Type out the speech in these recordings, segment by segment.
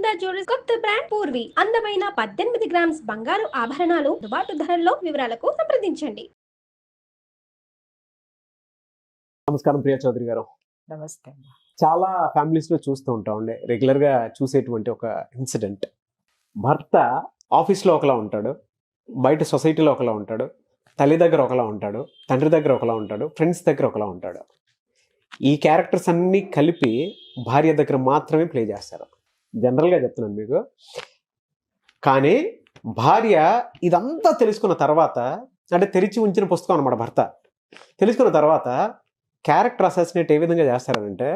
Sharada jewellers కొత్త brand Purvi అందమైన 18 grams బంగారు ఆభరణాలు దుబాటు ధరల్లో. వివరాలకు సంప్రదించండి. నమస్కారం ప్రియా చౌదరి గారు. నమస్తే. చాలా ఫ్యామిలీస్ లో చూస్తూ ఉంటామండి, రెగ్యులర్ గా చూసేటువంటి ఒక ఇన్సిడెంట్. భర్త ఆఫీస్లో ఒకలా ఉంటాడు, బయట సొసైటీలో ఒకలా ఉంటాడు, తల్లి దగ్గర ఒకలా ఉంటాడు, తండ్రి దగ్గర ఒకలా ఉంటాడు, ఫ్రెండ్స్ దగ్గర ఒకలా ఉంటాడు. ఈ క్యారెక్టర్స్ అన్నీ కలిపి భార్య దగ్గర మాత్రమే ప్లే చేస్తారు. జనరల్గా చెప్తున్నాను మీకు. కానీ భార్య ఇదంతా తెలుసుకున్న తర్వాత, అంటే తెరిచి ఉంచిన పుస్తకం అనమాట భర్త, తెలుసుకున్న తర్వాత క్యారెక్టర్ అసాసినేట్ ఏ విధంగా చేస్తారంటే,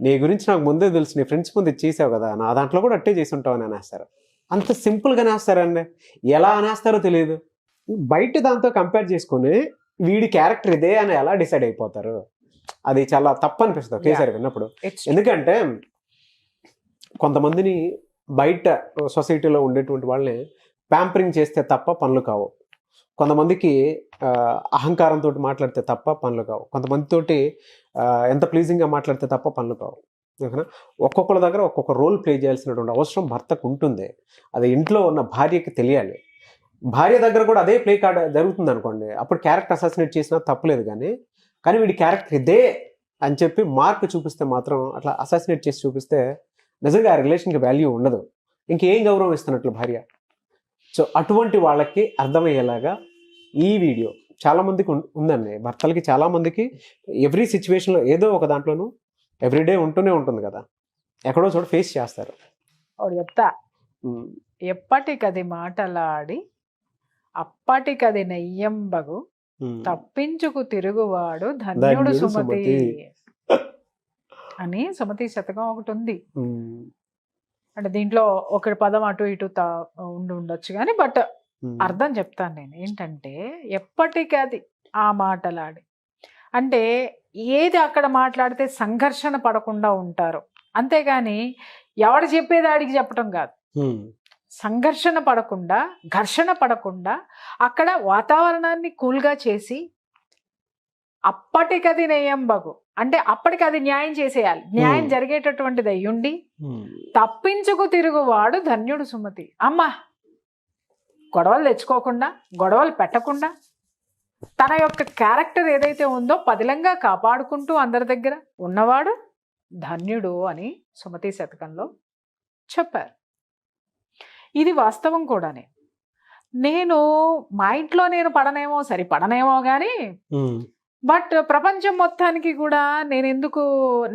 నీ గురించి నాకు ముందే తెలుసు, నీ ఫ్రెండ్స్ ముందు చేసావు కదా, నా దాంట్లో కూడా అట్టే చేసి ఉంటావు అని అనేస్తారు. అంత సింపుల్గా అనేస్తారండి. ఎలా అనేస్తారో తెలియదు. బయట దాంతో కంపేర్ చేసుకుని వీడి క్యారెక్టర్ ఇదే అని ఎలా డిసైడ్ అయిపోతారు? అది చాలా తప్పు అనిపిస్తుంది ఒకేసారి విన్నప్పుడు. ఎందుకంటే కొంతమందిని బయట సొసైటీలో ఉండేటువంటి వాళ్ళని ప్యాంపరింగ్ చేస్తే తప్ప పనులు కావు. కొంతమందికి అహంకారంతో మాట్లాడితే తప్ప పనులు కావు. కొంతమందితోటి ఎంత ప్లీజింగ్గా మాట్లాడితే తప్ప పనులు కావు. ఓకేనా? ఒక్కొక్కరి దగ్గర ఒక్కొక్క రోల్ ప్లే చేయాల్సినటువంటి అవసరం భర్తకు ఉంటుంది. అది ఇంట్లో ఉన్న భార్యకి తెలియాలి. భార్య దగ్గర కూడా అదే ప్లే కార్డ్ జరుగుతుంది అనుకోండి, అప్పుడు క్యారెక్టర్ అసాసినేట్ చేసినా తప్పలేదు. కానీ వీడి క్యారెక్టర్ ఇదే అని చెప్పి మార్క్ చూపిస్తే మాత్రం, అట్లా అసాసినేట్ చేసి చూపిస్తే నిజంగా ఆ రిలేషన్కి వాల్యూ ఉండదు. ఇంకేం గౌరవం ఇస్తున్నట్లు భార్య. సో అటువంటి వాళ్ళకి అర్థమయ్యేలాగా ఈ వీడియో చాలామందికి ఉందండి. భర్తలకి చాలామందికి ఎవ్రీ సిచ్యువేషన్లో ఏదో ఒక దాంట్లోనూ ఎవ్రీడే ఉంటూనే ఉంటుంది కదా, ఎక్కడో చోట ఫేస్ చేస్తారు. చెప్తా, ఎప్పటికది మాటలాడి అప్పటికది నెయ్యంబగు తప్పించుకు తిరుగువాడు ధన్యుడు సుమతి అని సుమతి శతకం ఒకటి ఉంది. అంటే దీంట్లో ఒక పదం అటు ఇటు ఉండొచ్చు కానీ, బట్ అర్థం చెప్తాను నేను. ఏంటంటే ఎప్పటికది ఆ మాటలాడి అంటే ఏది అక్కడ మాట్లాడితే సంఘర్షణ పడకుండా ఉంటారు, అంతేగాని ఎవడు చెప్పేది ఆడికి చెప్పటం కాదు. సంఘర్షణ పడకుండా, ఘర్షణ పడకుండా అక్కడ వాతావరణాన్ని కూల్గా చేసి అప్పటికది నెయ్యంబగు అంటే అప్పటికి అది న్యాయం చేసేయాలి. న్యాయం జరిగేటటువంటిది అయ్యుండి తప్పించుకు తిరుగువాడు ధన్యుడు సుమతి. అమ్మా, గొడవలు తెచ్చుకోకుండా, గొడవలు పెట్టకుండా తన యొక్క క్యారెక్టర్ ఏదైతే ఉందో పదిలంగా కాపాడుకుంటూ అందరి దగ్గర ఉన్నవాడు ధన్యుడు అని సుమతి శతకంలో చెప్పారు. ఇది వాస్తవం కూడానే. నేను మా ఇంట్లో నేను పడనేమో కానీ, బట్ ప్రపంచం మొత్తానికి కూడా నేను ఎందుకు,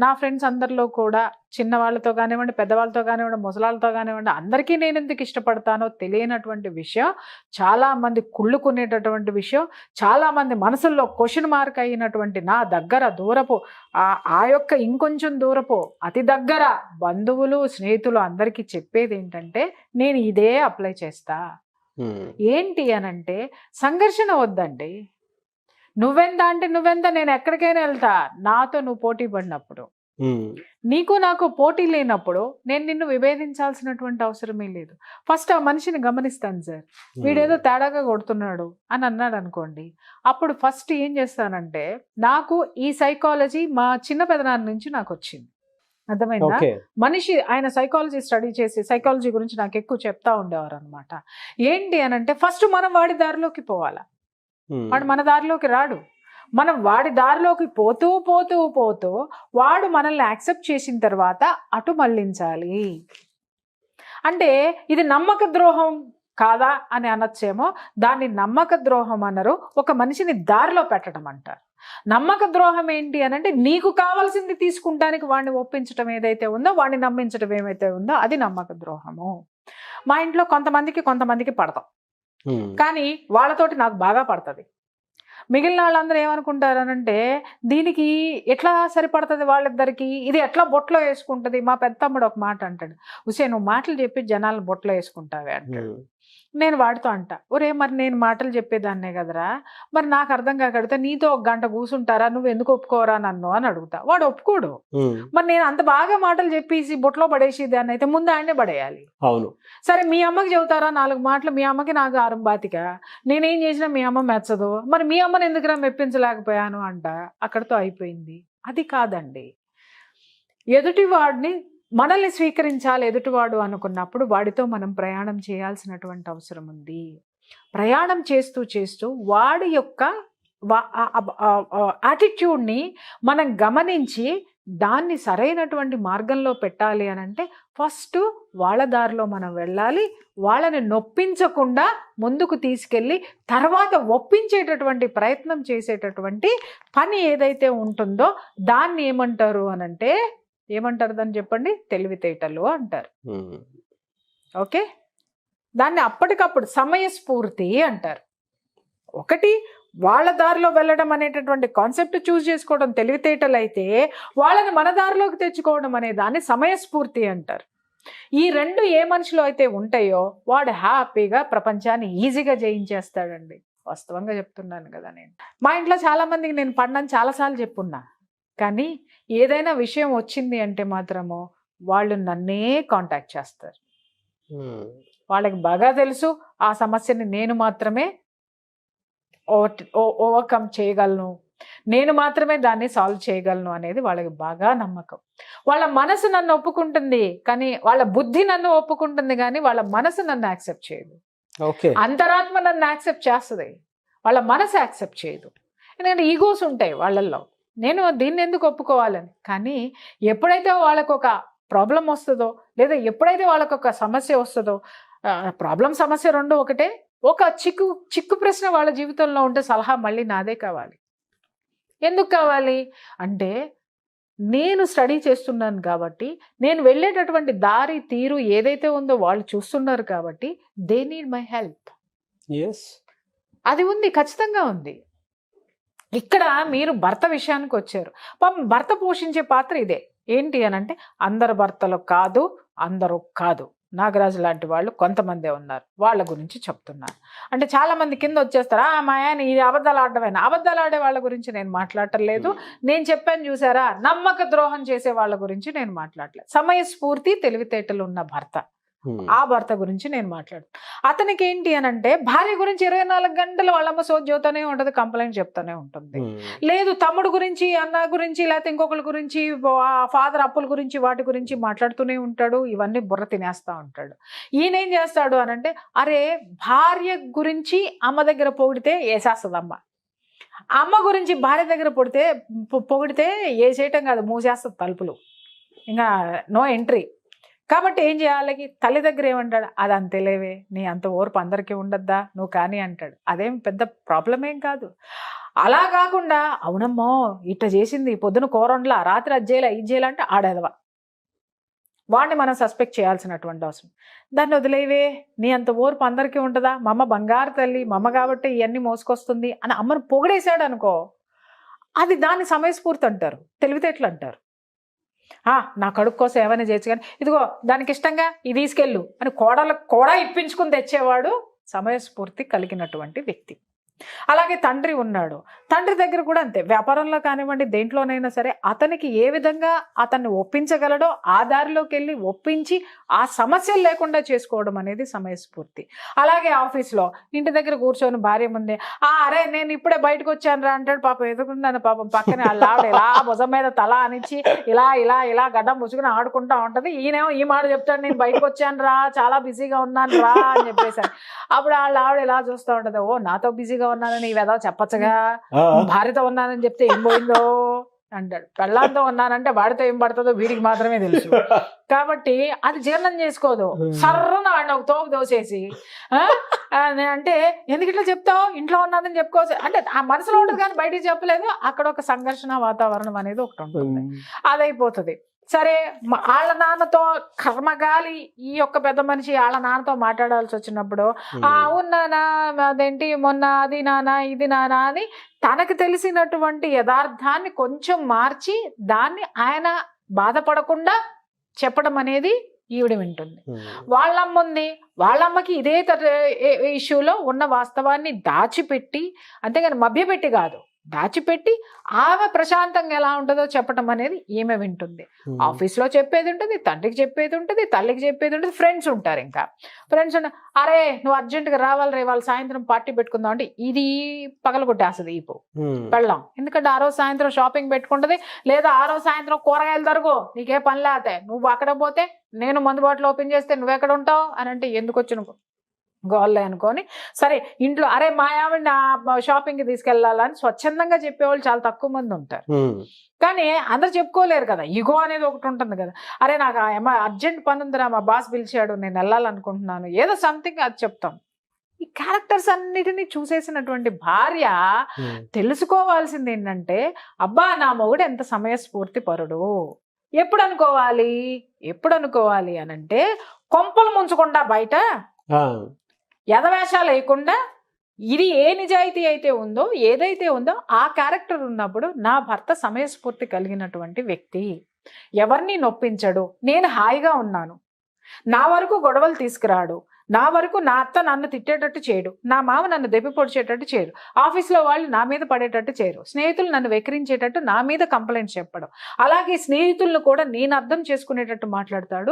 నా ఫ్రెండ్స్ అందరిలో కూడా చిన్నవాళ్ళతో కానివ్వండి, పెద్దవాళ్ళతో కానివ్వండి, ముసలాళ్ళతో కానివ్వండి, అందరికీ నేను ఎందుకు ఇష్టపడతానో తెలియనటువంటి విషయం, చాలామంది కుళ్ళుకునేటటువంటి విషయం, చాలామంది మనసుల్లో క్వశ్చన్ మార్క్ అయినటువంటి నా దగ్గర దూరపు ఆ యొక్క ఇంకొంచెం దూరపు అతి దగ్గర బంధువులు, స్నేహితులు అందరికీ చెప్పేది ఏంటంటే, నేను ఇదే అప్లై చేస్తా. ఏంటి అనంటే, సంఘర్షణ వద్దండి. నువ్వెంత అంటే నువ్వెంత, నేను ఎక్కడికైనా వెళ్తా. నాతో నువ్వు పోటీ పడినప్పుడు, నీకు నాకు పోటీ లేనప్పుడు నేను నిన్ను విభేదించాల్సినటువంటి అవసరమే లేదు. ఫస్ట్ ఆ మనిషిని గమనిస్తాను. సార్, వీడేదో తేడాగా కొడుతున్నాడు అని అన్నాడు అనుకోండి, అప్పుడు ఫస్ట్ ఏం చేస్తానంటే, నాకు ఈ సైకాలజీ మా చిన్న పెదనాన్న నుంచి నాకు వచ్చింది. అర్థమైందా? మనిషి ఆయన సైకాలజీ స్టడీ చేసి సైకాలజీ గురించి నాకు ఎక్కువ చెప్తా ఉండేవారు అనమాట. ఏంటి అనంటే, ఫస్ట్ మనం వాడి దారిలోకి పోవాలా, వాడు మన దారిలోకి రాడు. మనం వాడి దారిలోకి పోతూ పోతూ పోతూ వాడు మనల్ని యాక్సెప్ట్ చేసిన తర్వాత అటు మళ్ళించాలి. అంటే ఇది నమ్మక ద్రోహం కాదా అని అనొచ్చేమో, దాన్ని నమ్మక ద్రోహం అన్నారు. ఒక మనిషిని దారిలో పెట్టడం అంటారు. నమ్మక ద్రోహం ఏంటి అనంటే, నీకు కావాల్సింది తీసుకుంటానికి వాడిని ఒప్పించడం ఏదైతే ఉందో, వాడిని నమ్మించడం ఏమైతే ఉందో, అది నమ్మక ద్రోహము. మా ఇంట్లో కొంతమందికి పడతాం, కానీ వాళ్ళతోటి నాకు బాగా పడుతుంది. మిగిలిన వాళ్ళందరూ ఏమనుకుంటారు అనంటే, దీనికి ఎట్లా సరిపడుతుంది వాళ్ళిద్దరికి, ఇది ఎట్లా బొట్లో వేసుకుంటుంది. మా పెద్ద తమ్ముడు ఒక మాట అంటాడు, ఉసే నువ్వు మాటలు చెప్పి జనాలను బొట్లో వేసుకుంటావే అంటాడు. నేను వాడితో అంట, ఒరే మరి నేను మాటలు చెప్పేదాన్నే కదరా, మరి నాకు అర్థం కాకడితే నీతో ఒక గంట కూర్చుంటారా, నువ్వు ఎందుకు ఒప్పుకోరా నన్ను అని అడుగుతా. వాడు ఒప్పుకోడు. మరి నేను అంత బాగా మాటలు చెప్పేసి బొట్లో పడేసి దాన్ని అయితే ముందు ఆయనే పడేయాలి. అవును, సరే మీ అమ్మకి చెబుతారా 4 మాటలు, మీ అమ్మకి నాకు ఆరంబాతిక, నేనేం చేసినా మీ అమ్మ మెచ్చదు, మరి మీ అమ్మని ఎందుకురా మెప్పించలేకపోయాను అంట. అక్కడితో అయిపోయింది. అది కాదండి. ఎదుటి వాడిని మనల్ని స్వీకరించాలి ఎదుటివాడు అనుకున్నప్పుడు వాడితో మనం ప్రయాణం చేయాల్సినటువంటి అవసరం ఉంది. ప్రయాణం చేస్తూ చేస్తూ వాడి యొక్క యాటిట్యూడ్ని మనం గమనించి దాన్ని సరైనటువంటి మార్గంలో పెట్టాలి అని అంటే ఫస్ట్ వాళ్ళ దారిలో మనం వెళ్ళాలి. వాళ్ళని నొప్పించకుండా ముందుకు తీసుకెళ్ళి తర్వాత ఒప్పించేటటువంటి ప్రయత్నం చేసేటటువంటి పని ఏదైతే ఉంటుందో దాన్ని ఏమంటారు అని అంటే, ఏమంటారు దాన్ని చెప్పండి? తెలివితేటలు అంటారు. ఓకే, దాన్ని అప్పటికప్పుడు సమయస్ఫూర్తి అంటారు. ఒకటి వాళ్ళ దారిలో వెళ్ళడం అనేటటువంటి కాన్సెప్ట్ చూస్ చేసుకోవడం తెలివితేటలు అయితే, వాళ్ళని మన దారిలోకి తెచ్చుకోవడం అనే దాన్ని సమయస్ఫూర్తి అంటారు. ఈ రెండు ఏ మనిషిలో అయితే ఉంటాయో వాడు హ్యాపీగా ప్రపంచాన్ని ఈజీగా జయించేస్తాడండి. వాస్తవంగా చెప్తున్నాను కదా. నేను మా ఇంట్లో చాలా మందికి నేను పడ్డాను చాలాసార్లు చెప్పున్నా, కానీ ఏదైనా విషయం వచ్చింది అంటే మాత్రము వాళ్ళు నన్నే కాంటాక్ట్ చేస్తారు. వాళ్ళకి బాగా తెలుసు ఆ సమస్యని నేను మాత్రమే ఓవర్కమ్ చేయగలను, నేను మాత్రమే దాన్ని సాల్వ్ చేయగలను అనేది వాళ్ళకి బాగా నమ్మకం. వాళ్ళ మనసు నన్ను ఒప్పుకుంటుంది కానీ, వాళ్ళ బుద్ధి నన్ను ఒప్పుకుంటుంది కానీ వాళ్ళ మనసు నన్ను యాక్సెప్ట్ చేయదు. అంతరాత్మ నన్ను యాక్సెప్ట్ చేస్తుంది, వాళ్ళ మనసు యాక్సెప్ట్ చేయదు. ఎందుకంటే ఈగోస్ ఉంటాయి వాళ్ళల్లో, నేను దీన్ని ఎందుకు ఒప్పుకోవాలని. కానీ ఎప్పుడైతే వాళ్ళకు ఒక ప్రాబ్లం వస్తుందో, లేదా ఎప్పుడైతే వాళ్ళకు ఒక సమస్య వస్తుందో, ప్రాబ్లం సమస్య రెండు ఒకటే, ఒక చిక్కు ప్రశ్న వాళ్ళ జీవితంలో ఉంటే సలహా మళ్ళీ నాదే కావాలి. ఎందుకు కావాలి అంటే, నేను స్టడీ చేస్తున్నాను కాబట్టి, నేను వెళ్ళేటటువంటి దారి తీరు ఏదైతే ఉందో వాళ్ళు చూస్తున్నారు కాబట్టి దే నీడ్ మై హెల్ప్. అది ఉంది, ఖచ్చితంగా ఉంది. ఇక్కడ మీరు భర్త విషయానికి వచ్చారు. పాపం భర్త పోషించే పాత్ర ఇదే. ఏంటి అని అంటే, అందరు భర్తలు కాదు, అందరూ కాదు, నాగరాజు లాంటి వాళ్ళు కొంతమందే ఉన్నారు, వాళ్ళ గురించి చెప్తున్నారు. అంటే చాలా మంది కింద వచ్చేస్తారు, మా ఆయన ఇది అబద్ధాలు ఆడటమేనా. అబద్ధాలు ఆడే వాళ్ళ గురించి నేను మాట్లాడలేదు. నేను చెప్పాను చూసారా, నమ్మక ద్రోహం చేసే వాళ్ళ గురించి నేను మాట్లాడలేదు. సమయస్ఫూర్తి తెలివితేటలు ఉన్న భర్త, ఆ భర్త గురించి నేను మాట్లాడుతాను. అతనికి ఏంటి అని అంటే, భార్య గురించి 24 గంటలు వాళ్ళమ్మ సోద్యోతనే ఉంటుంది, కంప్లైంట్ చెప్తానే ఉంటుంది. లేదు తమ్ముడు గురించి, అన్న గురించి, లేకపోతే ఇంకొకరి గురించి, ఫాదర్ అప్పుల గురించి, వాటి గురించి మాట్లాడుతూనే ఉంటాడు. ఇవన్నీ బుర్ర తినేస్తా ఉంటాడు. ఈయన ఏం చేస్తాడు అని అంటే, అరే భార్య గురించి అమ్మ దగ్గర పొగిడితే వేసేస్తుంది అమ్మ, అమ్మ గురించి భార్య దగ్గర పొగిడితే వేసేయటం కాదు, మూసేస్తుంది తలుపులు, ఇంకా నో ఎంట్రీ. కాబట్టి ఏం చేయాలి, తల్లి దగ్గర ఏమంటాడు, అది అంతేలేవే, నీ అంత ఓర్పు అందరికీ ఉండద్దా, నువ్వు కానీ అంటాడు. అదేం పెద్ద ప్రాబ్లం ఏం కాదు. అలా కాకుండా, అవునమ్మో ఇట్లా చేసింది, పొద్దున కూరండ్లా, రాత్రి అది చేయాల ఇది చేయాలంటే ఆడేదవా, వాడిని మనం సస్పెక్ట్ చేయాల్సినటువంటి అవసరం. దాన్ని వదిలేవే, నీ అంత ఓర్పు అందరికీ ఉంటుందా, మా అమ్మ బంగారు తల్లి, మా అమ్మ కాబట్టి ఇవన్నీ మోసుకొస్తుంది అని అమ్మను పొగిడేశాడు అనుకో, అది దాన్ని సమయస్ఫూర్తి అంటారు, తెలివితేటలు అంటారు. నా కడుపు కోసం ఏమైనా చేయొచ్చు, కానీ ఇదిగో దానికి ఇష్టంగా ఇది తీసుకెళ్ళు అని కోడలకు కూడా ఇప్పించుకుని తెచ్చేవాడు సమయస్ఫూర్తి కలిగినటువంటి వ్యక్తి. అలాగే తండ్రి ఉన్నాడు, తండ్రి దగ్గర కూడా అంతే. వ్యాపారంలో కానివ్వండి, దేంట్లోనైనా సరే అతనికి ఏ విధంగా అతన్ని ఒప్పించగలడో ఆ దారిలోకి వెళ్ళి ఒప్పించి ఆ సమస్యలు లేకుండా చేసుకోవడం అనేది సమయస్ఫూర్తి. అలాగే ఆఫీస్లో ఇంటి దగ్గర కూర్చొని భార్య ముందే, అరే నేను ఇప్పుడే బయటకు వచ్చాను రా అంటాడు. పాపం ఎదుగుతున్నాను, పాపం పక్కనే ఆవిడ ఇలా భుజం మీద తల అనిచ్చి ఇలా ఇలా ఇలా గడ్డం ముసుకుని ఆడుకుంటా ఉంటది. ఈయనేమో ఈ మాట చెప్తాడు, నేను బయటకు వచ్చాను రా, చాలా బిజీగా ఉన్నాను రా అని చెప్పేసాను. అప్పుడు ఆవిడ ఇలా చూస్తూ ఉంటది, ఓ నాతో బిజీగా ఉన్నానని ఈ వెధవ చెప్పచ్చుగా, భార్యతో ఉన్నానని చెప్తే ఏం పోయిందో అంటాడు. పెళ్ళాంతో ఉన్నానంటే వాడితో ఏం పడుతుందో వీడికి మాత్రమే తెలుసు. కాబట్టి అది జీర్ణం చేసుకోదు, సర్రన వాడిని ఒక తోపు దోసేసి అంటే ఎందుకు ఇట్లా చెప్తావు, ఇంట్లో ఉన్నానని చెప్పుకోవచ్చు అంటే ఆ మనసులో ఉంటుంది కానీ బయటికి చెప్పలేదు. అక్కడ ఒక సంఘర్షణ వాతావరణం అనేది ఒకటి ఉంటుంది, అదైపోతుంది. సరే వాళ్ళ నాన్నతో కర్మగాలి ఈ యొక్క పెద్ద మనిషి వాళ్ళ నాన్నతో మాట్లాడాల్సి వచ్చినప్పుడు, అవునానా అదేంటి మొన్న అది నానా ఇది నానా అని తనకు తెలిసినటువంటి యథార్థాన్ని కొంచెం మార్చి దాన్ని ఆయన బాధపడకుండా చెప్పడం అనేది ఈవిడ వింటుంది. వాళ్ళమ్మ ఉంది, వాళ్ళమ్మకి ఇదే ఇష్యూలో ఉన్న వాస్తవాన్ని దాచిపెట్టి, అంతేగాని మభ్యపెట్టి కాదు, దాచిపెట్టి ఆమె ప్రశాంతంగా ఎలా ఉంటుందో చెప్పటం అనేది ఈమె వింటుంది. ఆఫీస్లో చెప్పేది ఉంటుంది, తండ్రికి చెప్పేది ఉంటుంది, తల్లికి చెప్పేది ఉంటుంది, ఫ్రెండ్స్ ఉంటారు. ఇంకా ఫ్రెండ్స్ అరే నువ్వు అర్జెంటుగా రావాలి రే, వాళ్ళు సాయంత్రం పార్టీ పెట్టుకుందాం అంటే ఇది పగలగొట్టేస్తుంది ఈపు పెళ్ళాం. ఎందుకంటే ఆ రోజు సాయంత్రం షాపింగ్ పెట్టుకుంటుంది, లేదా ఆ రోజు సాయంత్రం కూరగాయలు తరుగు, నీకే పని లేతే నువ్వు అక్కడ పోతే నేను మందు బాటిల్ ఓపెన్ చేస్తే నువ్వెక్కడ ఉంటావు అని అంటే ఎందుకు వచ్చి నువ్వు గోల్లే అనుకొని సరే ఇంట్లో అరే మా ఆవిడ షాపింగ్కి తీసుకెళ్లాలని స్వచ్ఛందంగా చెప్పేవాళ్ళు చాలా తక్కువ మంది ఉంటారు. కానీ అందరు చెప్పుకోలేరు కదా, ఈగో అనేది ఒకటి ఉంటుంది కదా. అరే నాకు అర్జెంట్ పని ఉందిరా, మా బాస్ పిలిచాడు, నేను వెళ్ళాలనుకుంటున్నాను, ఏదో సంథింగ్ అది చెప్తాం. ఈ క్యారెక్టర్స్ అన్నిటినీ చూసేసినటువంటి భార్య తెలుసుకోవాల్సింది ఏంటంటే, అబ్బా నా మొగుడు ఎంత సమయస్ఫూర్తి పరుడు. ఎప్పుడు అనుకోవాలి అని అంటే కొంపలు ముంచకుండా బయట యథవేషాలు లేకుండా ఇది ఏ నిజాయితీ అయితే ఉందో ఏదైతే ఉందో ఆ క్యారెక్టర్ ఉన్నప్పుడు నా భర్త సమయస్ఫూర్తి కలిగినటువంటి వ్యక్తి, ఎవరిని నొప్పించడు, నేను హాయిగా ఉన్నాను, నా వరకు గొడవలు తీసుకురాడు, నా వరకు నా అత్త నన్ను తిట్టేటట్టు చేయడు, నా మామ నన్ను దెబ్బ పొడిచేటట్టు చేయడు, ఆఫీస్లో వాళ్ళు నా మీద పడేటట్టు చేయరు, స్నేహితులు నన్ను వెక్కిరించేటట్టు నా మీద కంప్లైంట్స్ చెప్పడం, అలాగే స్నేహితులను కూడా నేను అర్థం చేసుకునేటట్టు మాట్లాడతాడు.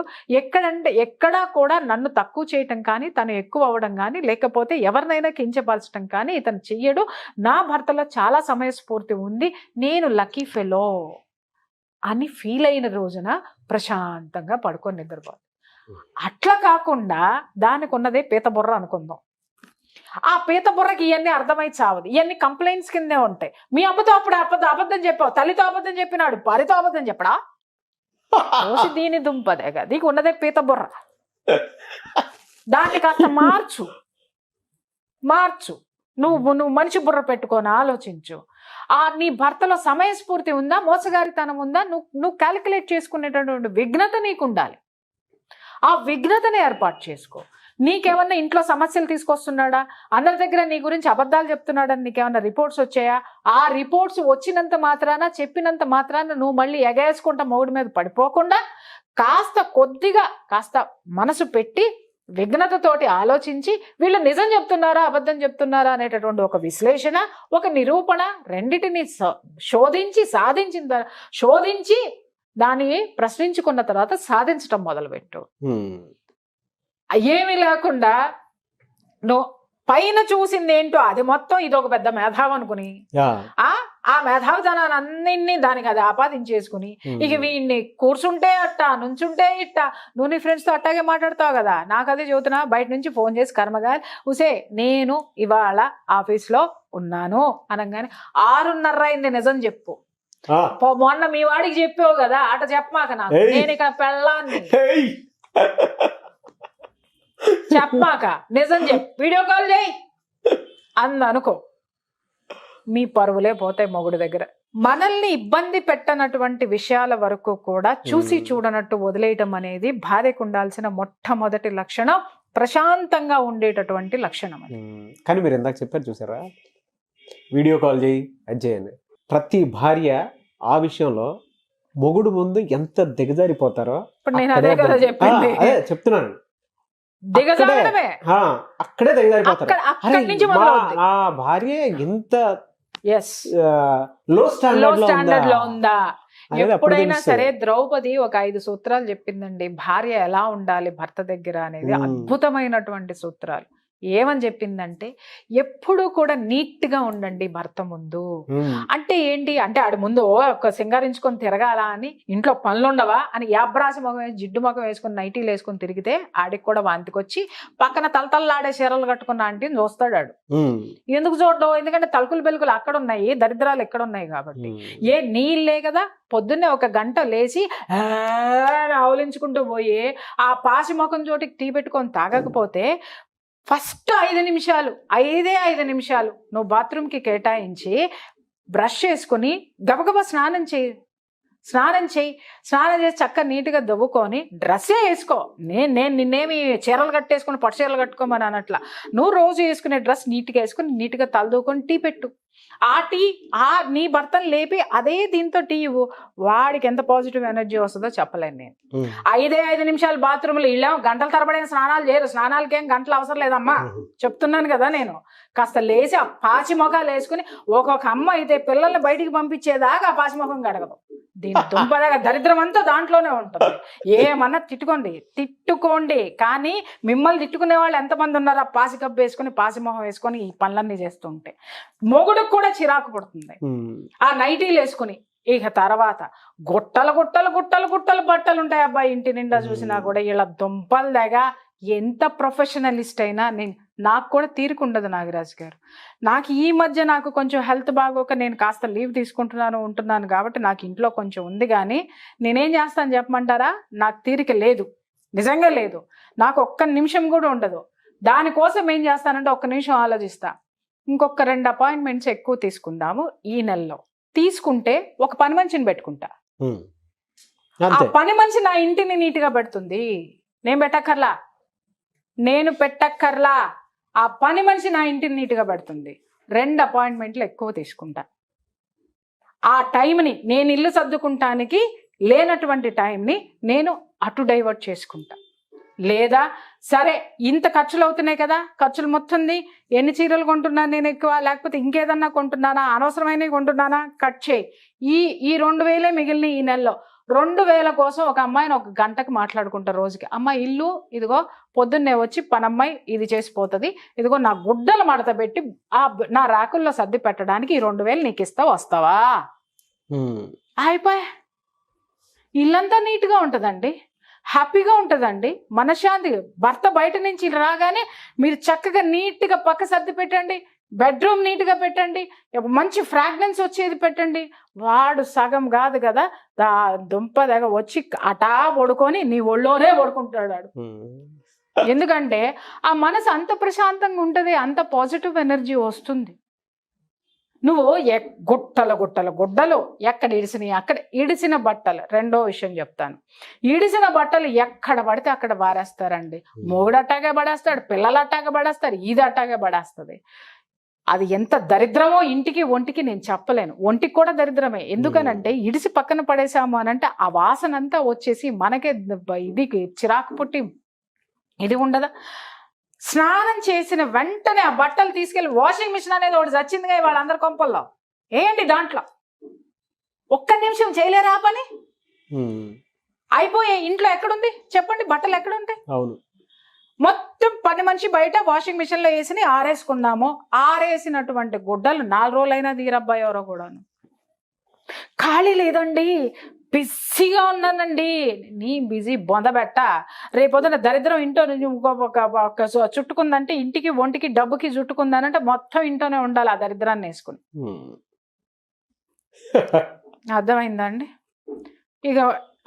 ఎక్కడా కూడా నన్ను తక్కువ చేయటం కానీ, తను ఎక్కువ అవ్వడం కానీ, లేకపోతే ఎవరినైనా కించపరచడం కానీ ఇతను చెయ్యడు. నా భర్తలో చాలా సమయస్ఫూర్తి ఉంది, నేను లక్కీ ఫెలో అని ఫీల్ అయిన రోజున ప్రశాంతంగా పడుకొని నిద్రపోదు. అట్లా కాకుండా దానికి ఉన్నదే పీత బుర్ర అనుకుందాం. ఆ పీత బుర్రకి ఇవన్నీ అర్థమై చావదు, ఇవన్నీ కంప్లైంట్స్ కిందే ఉంటాయి. మీ అమ్మతో అప్పుడు అబద్ధం చెప్పావు, తల్లితో అబద్ధం చెప్పినాడు, భార్యతో అబద్ధం చెప్పడా, దీని దుంపదేగా, నీకు ఉన్నదే పీత బుర్ర. దాన్ని కాస్త మార్చు, నువ్వు మనిషి బుర్ర పెట్టుకొని ఆలోచించు. నీ భర్తలో సమయస్ఫూర్తి ఉందా, మోసగారితనం ఉందా, నువ్వు క్యాలిక్యులేట్ చేసుకునేటటువంటి విఘ్నత నీకు ఉండాలి. ఆ విఘ్నతని ఏర్పాటు చేసుకో. నీకేమన్నా ఇంట్లో సమస్యలు తీసుకొస్తున్నాడా, అందరి దగ్గర నీ గురించి అబద్ధాలు చెప్తున్నాడని నీకేమన్నా రిపోర్ట్స్ వచ్చాయా? ఆ రిపోర్ట్స్ వచ్చినంత మాత్రాన, చెప్పినంత మాత్రాన నువ్వు మళ్ళీ ఎగేసుకుంటా మొగుడి మీద పడిపోకుండా కాస్త మనసు పెట్టి విఘ్నతతోటి ఆలోచించి వీళ్ళు నిజం చెప్తున్నారా అబద్ధం చెప్తున్నారా అనేటటువంటి ఒక విశ్లేషణ, ఒక నిరూపణ, రెండిటిని శోధించి దాన్ని ప్రశ్నించుకున్న తర్వాత సాధించటం మొదలుపెట్టు. ఏమీ లేకుండా నువ్వు పైన చూసింది ఏంటో అది మొత్తం ఇది ఒక పెద్ద మేధావి అనుకుని ఆ మేధావితనాన్ని అన్నింటినీ దానికి అది ఆపాదించేసుకుని ఇక వీడిని కూర్చుంటే అట్ట, నుంచుంటే ఇట్ట, నువ్వు నీ ఫ్రెండ్స్తో అట్టాగే మాట్లాడతావు కదా. నాకు అదే చదువుతున్నా, బయట నుంచి ఫోన్ చేసి కర్మగాలి ఉసే నేను ఇవాళ ఆఫీస్లో ఉన్నాను అనగానే 6:30 అయింది నిజం చెప్పు, మొన్న మీ వాడికి చెప్పావు కదా అట చెప్పమాక, నాకు నేను ఇక్కడ పెళ్ళాన్ని చెప్పమాక, నిజం చెప్పు, వీడియో కాల్ చేయి అందనుకో, మీ పరువులే పోతాయి మొగుడు దగ్గర. మనల్ని ఇబ్బంది పెట్టనటువంటి విషయాల వరకు కూడా చూసి చూడనట్టు వదిలేయటం అనేది భార్యకు ఉండాల్సిన మొట్టమొదటి లక్షణం, ప్రశాంతంగా ఉండేటటువంటి లక్షణం. కానీ మీరు ఇందాక చెప్పారు చూసారా, వీడియో కాల్ చేయి అది చేయని. ప్రతి భార్య ఆ విషయంలో మొగుడు ముందు ఎంత దిగజారిపోతారో చెప్తున్నాను, అక్కడే దిగజారిపోతారు. ఆ భార్య ఎంత లో స్టాండర్డ్ లో ఉందా. ఎప్పుడైనా సరే ద్రౌపది ఒక 5 సూత్రాలు చెప్పిందండి, భార్య ఎలా ఉండాలి భర్త దగ్గర అనేది. అద్భుతమైనటువంటి సూత్రాలు. ఏమని చెప్పిందంటే, ఎప్పుడు కూడా నీట్ గా ఉండండి భర్త ముందు. అంటే ఏంటి అంటే, ఆడి ముందు ఒక సింగారించుకొని తిరగాల అని, ఇంట్లో పనులుండవా అని యాబ్రాసి ముఖం వేసి జిడ్డు ముఖం వేసుకుని నైటీలు వేసుకొని తిరిగితే ఆడికి కూడా వాంతికొచ్చి పక్కన తలతల్లాడే చీరలు కట్టుకున్న ఆంటీని చూస్తాడు. ఆడు ఎందుకు చూడడం, ఎందుకంటే తలుకులు బెలుకులు అక్కడ ఉన్నాయి, దరిద్రాలు ఎక్కడ ఉన్నాయి కాబట్టి. నీళ్ళే కదా, పొద్దున్నే ఒక గంట లేచి ఆవులించుకుంటూ పోయి ఆ పాసి ముఖం చోటికి టీ పెట్టుకొని తాగకపోతే ఫస్ట్ 5 నిమిషాలు నువ్వు బాత్రూమ్కి కేటాయించి బ్రష్ చేసుకుని గబగబా స్నానం చేయి, స్నానం చేసి చక్కగా నీట్గా దవ్వుకొని డ్రెస్సే వేసుకో. నేను నిన్నేమి చీరలు కట్టేసుకుని పట్టు చీరలు కట్టుకోమని అనట్లా. నువ్వు రోజు వేసుకునే డ్రెస్ నీట్గా వేసుకుని నీట్గా తలదూకొని టీ పెట్టు. ఆ టీ నీ భర్తను లేపి అదే దీంతో టీ ఇవ్వు, వాడికి ఎంత పాజిటివ్ ఎనర్జీ వస్తుందో చెప్పలేను నేను. 5 నిమిషాలు బాత్రూంలో ఇళ్ళేమో గంటల తరబడిన స్నానాలు చేయరు, స్నానాలకేం గంటలు అవసరం లేదమ్మా, చెప్తున్నాను కదా నేను. కాస్త లేచి ఆ పాచి మొఖాలు వేసుకుని ఒక్కొక్క అమ్మ అయితే పిల్లల్ని బయటికి పంపించేదాకా ఆ పాచి మొఖం గడగదు. దీని దుంపదాగా దరిద్రం అంతా దాంట్లోనే ఉంటుంది. ఏమన్నా తిట్టుకోండి, కానీ మిమ్మల్ని తిట్టుకునే వాళ్ళు ఎంతమంది ఉన్నారో పాసి కప్పు వేసుకుని పాసి మొహం వేసుకొని ఈ పనులన్నీ చేస్తుంటే మొగుడుకు కూడా చిరాకు పడుతుంది. ఆ నైటీలు వేసుకుని ఇక తర్వాత గుట్టలు బట్టలు ఉంటాయి అబ్బాయి ఇంటి నిండా చూసినా కూడా. ఇలా దుంపలు దగ్గర ఎంత ప్రొఫెషనలిస్ట్ అయినా నాకు కూడా తీరుకుండదు నాగరాజు గారు. నాకు ఈ మధ్య నాకు కొంచెం హెల్త్ బాగోక నేను కాస్త లీవ్ ఉంటున్నాను కాబట్టి నాకు ఇంట్లో కొంచెం ఉంది. కానీ నేనేం చేస్తాను చెప్పమంటారా, నాకు తీరిక లేదు, నిజంగా లేదు. నాకు ఒక్క నిమిషం కూడా ఉండదు. దానికోసం ఏం చేస్తానంటే ఒక్క నిమిషం ఆలోచిస్తా, ఇంకొక 2 అపాయింట్మెంట్స్ ఎక్కువ తీసుకుందాము ఈ నెలలో, తీసుకుంటే ఒక పని మనిషిని పెట్టుకుంటా. ఆ పని మనిషి నా ఇంటిని నీట్గా పెడుతుంది, నేను పెట్టక్కర్లా. ఆ పని మనిషి నా ఇంటిని నీట్గా పెడుతుంది. 2 అపాయింట్మెంట్లు ఎక్కువ తీసుకుంటా. ఆ టైంని నేను ఇల్లు సర్దుకుంటానికి లేనటువంటి టైంని నేను అటు డైవర్ట్ చేసుకుంటా. లేదా సరే ఇంత ఖర్చులు అవుతున్నాయి కదా, ఖర్చులు మొత్తంది ఎన్ని చీరలు కొంటున్నాను నేను ఎక్కువ, లేకపోతే ఇంకేదన్నా కొంటున్నానా, అనవసరమైనవి కొంటున్నానా, కట్ చేయి. ఈ 2000 మిగిలిన ఈ నెలలో 2000 కోసం ఒక అమ్మాయిని 1 గంటకు మాట్లాడుకుంటా రోజుకి. అమ్మ ఇల్లు ఇదిగో పొద్దున్నే వచ్చి పనమ్మాయి ఇది చేసిపోతుంది, ఇదిగో నా గుడ్డలు మడత పెట్టి నా రాకుల్లో సర్ది పెట్టడానికి ఈ 2000 నీకు వస్తావా? అయిపోయా. ఇల్లంతా నీట్గా ఉంటుందండి, హ్యాపీగా ఉంటుందండి, మనశ్శాంతి. భర్త బయట నుంచి రాగానే మీరు చక్కగా నీట్గా పక్క సర్ది పెట్టండి, బెడ్రూమ్ నీట్గా పెట్టండి, మంచి ఫ్రాగ్రెన్స్ వచ్చేది పెట్టండి. వాడు సగం కాదు కదా దుంప దగ్గర వచ్చి అటా పడుకొని నీ ఒళ్ళోనే పడుకుంటాడు. ఎందుకంటే ఆ మనసు అంత ప్రశాంతంగా ఉంటుంది, అంత పాజిటివ్ ఎనర్జీ వస్తుంది. నువ్వు గుడ్డలు ఎక్కడ ఇడిసినాయి అక్కడ ఇడిసిన బట్టలు. రెండో విషయం చెప్తాను, ఇడిసిన బట్టలు ఎక్కడ పడితే అక్కడ బారేస్తారండి. మొగుడు అట్టాగే పడేస్తాడు, పిల్లలు అట్టాగే పడేస్తారు, ఇది అట్టాగే పడేస్తుంది. అది ఎంత దరిద్రమో ఇంటికి ఒంటికి నేను చెప్పలేను. ఒంటికి కూడా దరిద్రమే. ఎందుకనంటే ఇడిసి పక్కన పడేసాము అనంటే ఆ వాసన అంతా వచ్చేసి మనకే ఇది చిరాకు పుట్టి ఇది ఉండదా. స్నానం చేసిన వెంటనే ఆ బట్టలు తీసుకెళ్లి వాషింగ్ మిషన్ అనేది ఒకటి చచ్చిందిగా వాళ్ళందరి కొంపల్లో. ఏంటి దాంట్లో 1 నిమిషం చేయలేరా పని? అయిపోయే. ఇంట్లో ఎక్కడుంది చెప్పండి, బట్టలు ఎక్కడుంటాయి? అవును, మొత్తం పని మనిషి బయట వాషింగ్ మిషన్ లో వేసి ఆరేసుకున్నాము. ఆరేసినటువంటి గుడ్డలు 4 రోజులైనా తీరబ్బాయి ఎవరో కూడాను. ఖాళీ లేదండి, బిజీగా ఉన్నానండి. నీ బిజీ బొందబెట్ట. రేపొద్దున దరిద్రం ఇంట్లో చుట్టుకుందంటే, ఇంటికి ఒంటికి డబ్బుకి చుట్టుకుందానంటే మొత్తం ఇంట్లోనే ఉండాలి ఆ దరిద్రాన్ని వేసుకుని. అర్థమైందా అండి? ఇక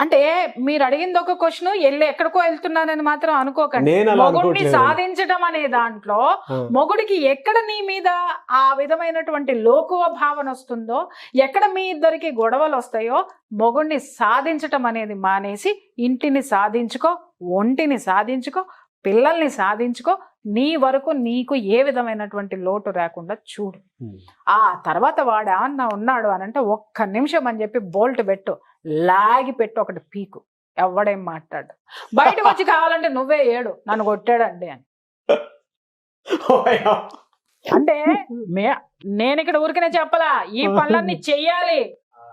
అంటే మీరు అడిగింది ఒక క్వశ్చన్, ఎక్కడికో వెళ్తున్నానని మాత్రం అనుకోకండి. మొగుడిని సాధించడం అనే దాంట్లో మొగుడికి ఎక్కడ నీ మీద ఆ విధమైనటువంటి లోకువ భావన వస్తుందో, ఎక్కడ మీ ఇద్దరికి గొడవలు వస్తాయో, మొగుడిని సాధించటం అనేది మానేసి ఇంటిని సాధించుకో, ఒంటిని సాధించుకో, పిల్లల్ని సాధించుకో. నీ వరకు నీకు ఏ విధమైనటువంటి లోటు రాకుండా చూడు. ఆ తర్వాత వాడు ఏమన్నా ఉన్నాడు అనంటే 1 నిమిషం అని చెప్పి బోల్ట్ పెట్టు, లాగి పెట్టు, ఒకటి పీకు. ఎవడేం మాట్లాడు. బయటకు వచ్చి కావాలంటే నువ్వే ఏడు నన్ను కొట్టాడండి అని. అంటే నేను ఇక్కడ ఊరికనే చెప్పలా, ఈ పనులన్నీ చెయ్యాలి.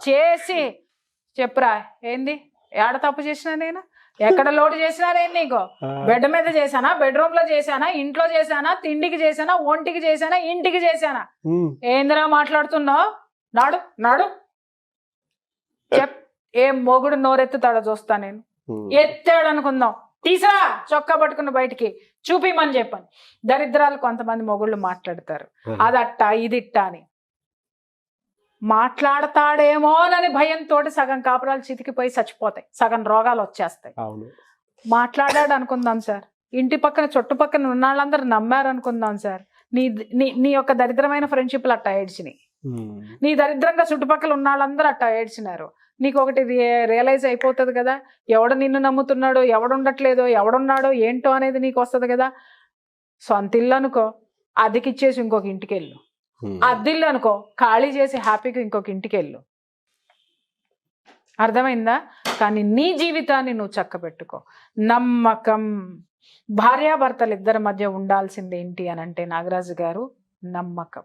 చేసి చెప్పురా ఏంది, ఏడ తప్పు చేసినా నేను, ఎక్కడ లోటు చేసినా నేను నీకు? బెడ్ మీద చేశానా, బెడ్రూమ్ లో చేశానా, ఇంట్లో చేశానా, తిండికి చేశానా, ఒంటికి చేశానా, ఇంటికి చేశానా? ఏందిరా మాట్లాడుతున్నావు? నాడు నాడు చెప్. ఏం మొగుడు నోరెత్తుతాడో చూస్తా నేను. ఎత్తాడు అనుకుందాం, తీసా చొక్కా పట్టుకున్న బయటికి చూపిమని చెప్పాను. దరిద్రాలు కొంతమంది మొగుళ్ళు మాట్లాడతారు, అదట్టా ఇదిట్టా అని. మాట్లాడతాడేమోనని భయంతో సగం కాపురాలు చితికిపోయి చచ్చిపోతాయి, సగం రోగాలు వచ్చేస్తాయి. మాట్లాడాడు అనుకుందాం సార్, ఇంటి పక్కన చుట్టుపక్కన ఉన్న వాళ్ళందరూ నమ్మారు అనుకుందాం సార్, నీ యొక్క దరిద్రమైన ఫ్రెండ్షిప్లు అట్టా ఏడ్చినాయి, నీ దరిద్రంగా చుట్టుపక్కల ఉన్న వాళ్ళందరూ అట్టా ఏడ్చినారు. నీకు ఒకటి రియలైజ్ అయిపోతుంది కదా, ఎవడు నిన్ను నమ్ముతున్నాడో, ఎవడుండట్లేదో, ఎవడున్నాడో ఏంటో అనేది నీకు వస్తుంది కదా. సొంత ఇల్లు అనుకో, అద్దెకిచ్చేసి ఇంకొక ఇంటికి వెళ్ళు, అద్దిల్లు అనుకో, ఖాళీ చేసి హ్యాపీగా ఇంకొక ఇంటికి వెళ్ళు. అర్థమైందా? కానీ నీ జీవితాన్ని నువ్వు చక్కబెట్టుకో. నమ్మకం. భార్యాభర్తలు ఇద్దరి మధ్య ఉండాల్సింది ఏంటి అని అంటే నాగరాజు గారు, నమ్మకం.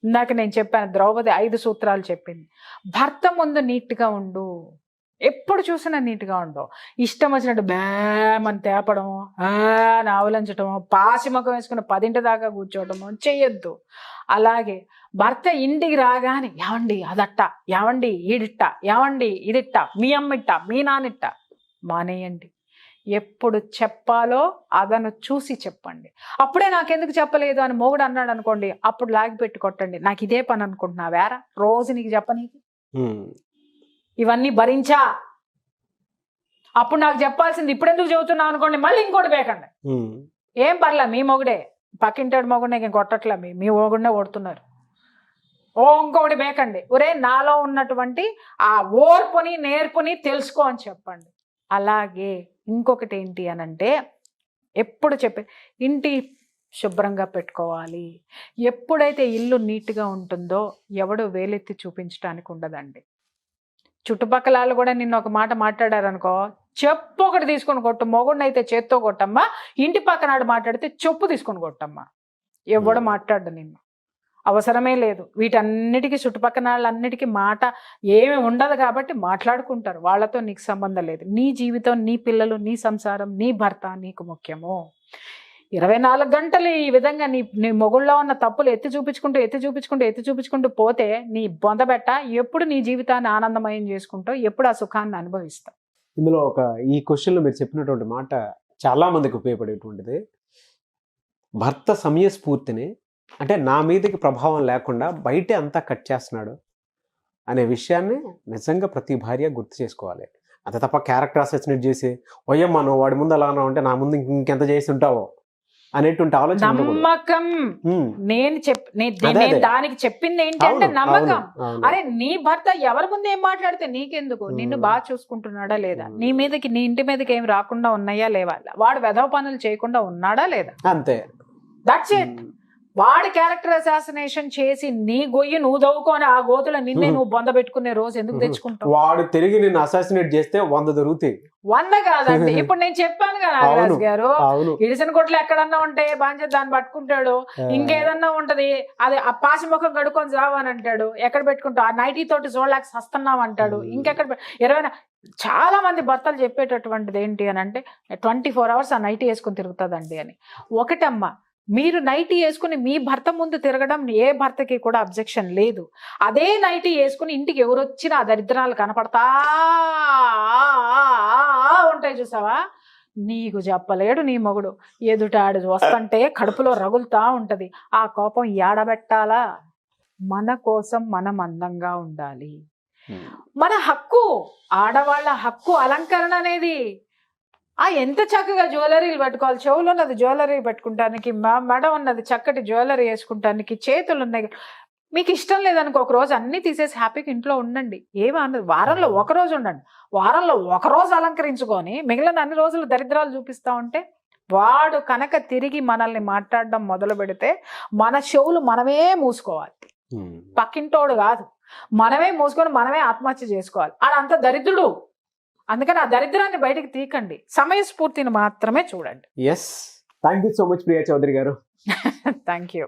ఇందాక నేను చెప్పాను, ద్రౌపది 5 సూత్రాలు చెప్పింది. భర్త ముందు నీట్గా ఉండు, ఎప్పుడు చూసినా నీట్గా ఉండవు. ఇష్టం వచ్చినట్టు బేమని తేపడము, నావలించటము, పాసిముఖం వేసుకుని 10 దాకా కూర్చోవటము చెయ్యొద్దు. అలాగే భర్త ఇంటికి రాగానే ఏమండి అదట్ట, ఏమండి ఈడిట్ట, ఏమండి ఇదిట్ట, మీ అమ్మిట్ట, మీ నానిట్ట మానేయండి. ఎప్పుడు చెప్పాలో అదను చూసి చెప్పండి. అప్పుడే నాకెందుకు చెప్పలేదు అని మొగుడు అన్నాడు అనుకోండి, అప్పుడు లాగి పెట్టి కొట్టండి. నాకు ఇదే పని అనుకుంటున్నా వేరా, రోజు నీకు చెప్పనీకి ఇవన్నీ భరించా, అప్పుడు నాకు చెప్పాల్సింది ఇప్పుడెందుకు చెబుతున్నావు అనుకోండి, మళ్ళీ ఇంకోటి బేకండి. ఏం పర్లే, మీ మొగుడే, పక్కింటాడు మొగుడే, ఇంక కొట్టట్లే, మీ మొగుడినే కొడుతున్నారు, ఇంకొకటి బేకండి. ఒరే నాలో ఉన్నటువంటి ఆ ఓర్పుని నేర్పుని తెలుసుకో అని చెప్పండి. అలాగే ఇంకొకటి ఏంటి అని అంటే, ఎప్పుడు చెప్పే ఇంటి శుభ్రంగా పెట్టుకోవాలి. ఎప్పుడైతే ఇల్లు నీట్గా ఉంటుందో ఎవడు వేలెత్తి చూపించడానికి ఉండదండి. చుట్టుపక్కల వాళ్ళు కూడా నిన్న ఒక మాట మాట్లాడారనుకో, చెప్పు ఒకటి తీసుకొని కొట్టు. మొగుడిని అయితే చేత్తో కొట్టమ్మా, ఇంటి పక్కనాడు మాట్లాడితే చెప్పు తీసుకొని కొట్టమ్మా. ఎవడు మాట్లాడు నిన్ను, అవసరమే లేదు. వీటన్నిటికీ చుట్టుపక్కల వాళ్ళన్నిటికీ మాట ఏమి ఉండదు కాబట్టి మాట్లాడుకుంటారు, వాళ్ళతో నీకు సంబంధం లేదు. నీ జీవితం, నీ పిల్లలు, నీ సంసారం, నీ భర్త నీకు ముఖ్యము. 24 గంటలు ఈ విధంగా నీ మొగుళ్ళలో ఉన్న తప్పులు ఎత్తి చూపించుకుంటూ పోతే నీ బొందబెట్ట ఎప్పుడు నీ జీవితాన్ని ఆనందమయం చేసుకుంటావు, ఎప్పుడు ఆ సుఖాన్ని అనుభవిస్తావు. ఇందులో ఈ క్వశ్చన్లో మీరు చెప్పినటువంటి మాట చాలా మందికి ఉపయోగపడేటువంటిది. భర్త సమయస్ఫూర్తిని, అంటే నా మీదకి ప్రభావం లేకుండా బయటే అంతా కట్ చేస్తున్నాడు అనే విషయాన్ని నిజంగా ప్రతి భార్య గుర్తు చేసుకోవాలి. అంతే తప్ప క్యారెక్టర్ అసెసినేట్ చేసి ఓయమ్మా నువ్వు వాడి ముందు అలా అంటే నా ముందు ఇంకెంత చేసి ఉంటావో అనేటువంటి ఆలోచన. నమ్మకం. నేను దానికి చెప్పింది ఏంటంటే నమ్మకం. అరే నీ భర్త ఎవరి ముందు ఏం మాట్లాడితే నీకెందుకు, నిన్ను బాగా చూసుకుంటున్నాడా లేదా, నీ మీదకి నీ ఇంటి మీదకి ఏం రాకుండా ఉన్నాయా లేవా, వాడు వెధవ పనులు చేయకుండా ఉన్నాడా లేదా, అంతే. That's it. వాడి క్యారెక్టర్ అసాసినేషన్ చేసి నీ గొయ్యి నువ్వు దవ్వుకొని ఆ గోతులో నిన్నే నువ్వు బొంద పెట్టుకునే రోజు ఎందుకు తెచ్చుకుంటావు? వాడు తిరిగి నిన్ను అసాసినేట్ చేస్తే 100 దొరుకుతాయి. 100 కాదండి. ఇప్పుడు నేను చెప్పాను కదా నాగరాజు గారు, ఇడిసిన కొట్లు ఎక్కడన్నా ఉంటే బాగా దాన్ని పట్టుకుంటాడు, ఇంకేదన్నా ఉంటది అది ఆ పాసిముఖం కడుక్కొని చావని అంటాడు, ఎక్కడ పెట్టుకుంటావు ఆ నైటీ తోటి చూడలేక సస్తున్నావు అంటాడు, ఇంకెక్కడ 20. చాలా మంది భర్తలు చెప్పేటటువంటిది ఏంటి అని అంటే 24 hours ఆ నైటీ వేసుకుని తిరుగుతుందండి అని. ఒకటమ్మా, మీరు నైటీ వేసుకుని మీ భర్త ముందు తిరగడం ఏ భర్తకి కూడా అబ్జెక్షన్ లేదు. అదే నైటీ వేసుకుని ఇంటికి ఎవరు వచ్చినా దరిద్రాలు కనపడతా ఉంటాయి చూసావా, నీకు చెప్పలేడు నీ మొగుడు. ఎదుటాడు వస్తుంటే కడుపులో రగులుతా ఉంటది. ఆ కోపం ఏడబెట్టాలా? మన కోసం మనం అందంగా ఉండాలి. మన హక్కు, ఆడవాళ్ళ హక్కు అలంకరణ అనేది. ఎంత చక్కగా జ్యువెలరీలు పెట్టుకోవాలి, చెవులు ఉన్నది జ్యువెలరీ పెట్టుకుంటానికి, మెడ ఉన్నది చక్కటి జ్యువెలరీ వేసుకుంటానికి, చేతులు ఉన్నాయి. మీకు ఇష్టం లేదనుకో ఒక రోజు అన్ని తీసేసి హ్యాపీగా ఇంట్లో ఉండండి, ఏమన్నది. వారంలో ఒక రోజు ఉండండి, వారంలో ఒక రోజు అలంకరించుకొని మిగిలిన అన్ని రోజులు దరిద్రాలు చూపిస్తా ఉంటే వాడు కనుక తిరిగి మనల్ని మాట్లాడడం మొదలు పెడితే మన చెవులు మనమే మూసుకోవాలి, పక్కింటోడు కాదు. మనమే మూసుకొని మనమే ఆత్మహత్య చేసుకోవాలి. ఆడంత దరిద్రుడు. అందుకని ఆ దరిద్రాన్ని బయటకు తీకండి, సమయస్ఫూర్తిని మాత్రమే చూడండి. Thank you so much Priya Chaudhary garu. Thank you.